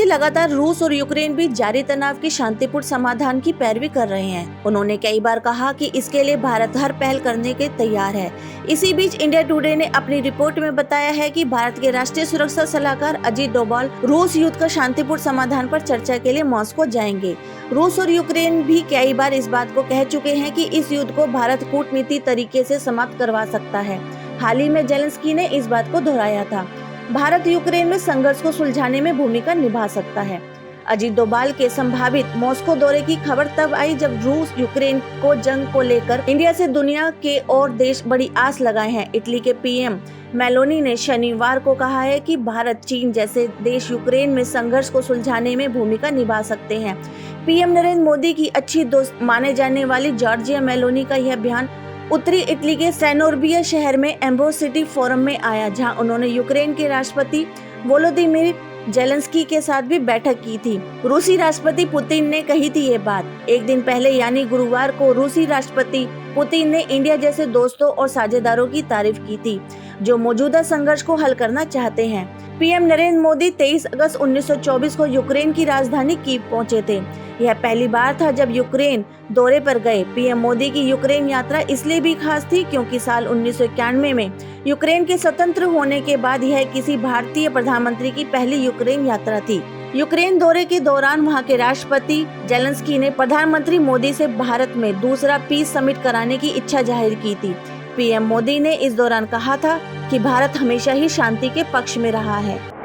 लगातार रूस और यूक्रेन बीच जारी तनाव की शांतिपूर्ण समाधान की पैरवी कर रहे हैं। उन्होंने कई बार कहा कि इसके लिए भारत हर पहल करने के तैयार है। इसी बीच इंडिया टुडे ने अपनी रिपोर्ट में बताया है कि भारत के राष्ट्रीय सुरक्षा सलाहकार अजीत डोभाल रूस युद्ध का शांतिपूर्ण समाधान पर चर्चा के लिए मॉस्को जाएंगे। रूस और यूक्रेन भी कई बार इस बात को कह चुके हैं कि इस युद्ध को भारत कूटनीतिक तरीके से समाप्त करवा सकता है। हाल ही में जेलेंस्की ने इस बात को दोहराया था। भारत यूक्रेन में संघर्ष को सुलझाने में भूमिका निभा सकता है। अजीत डोभाल के संभावित मॉस्को दौरे की खबर तब आई जब रूस यूक्रेन को जंग को लेकर इंडिया से दुनिया के और देश बड़ी आस लगाए हैं। इटली के पीएम मेलोनी ने शनिवार को कहा है कि भारत, चीन जैसे देश यूक्रेन में संघर्ष को सुलझाने में भूमिका निभा सकते हैं। पीएम नरेंद्र मोदी की अच्छी दोस्त माने जाने वाली जॉर्जिया मेलोनी का यह बयान उत्तरी इटली के सेनोर्बिया शहर में एम्ब्रोसिटी फोरम में आया, जहां उन्होंने यूक्रेन के राष्ट्रपति वोलोदिमीर जेलेंस्की के साथ भी बैठक की थी। रूसी राष्ट्रपति पुतिन ने कही थी ये बात। एक दिन पहले यानी गुरुवार को रूसी राष्ट्रपति पुतिन ने इंडिया जैसे दोस्तों और साझेदारों की तारीफ की थी जो मौजूदा संघर्ष को हल करना चाहते हैं। पीएम नरेंद्र मोदी 23 अगस्त 1924 को यूक्रेन की राजधानी कीव पहुंचे थे। यह पहली बार था जब यूक्रेन दौरे पर गए। पीएम मोदी की यूक्रेन यात्रा इसलिए भी खास थी क्योंकि साल 1991 में यूक्रेन के स्वतंत्र होने के बाद यह किसी भारतीय प्रधानमंत्री की पहली यूक्रेन यात्रा थी। यूक्रेन दौरे के दौरान वहां के राष्ट्रपति जेलेंस्की ने प्रधानमंत्री मोदी से भारत में दूसरा पीस समिट कराने की इच्छा जाहिर की थी। पीएम मोदी ने इस दौरान कहा था कि भारत हमेशा ही शांति के पक्ष में रहा है।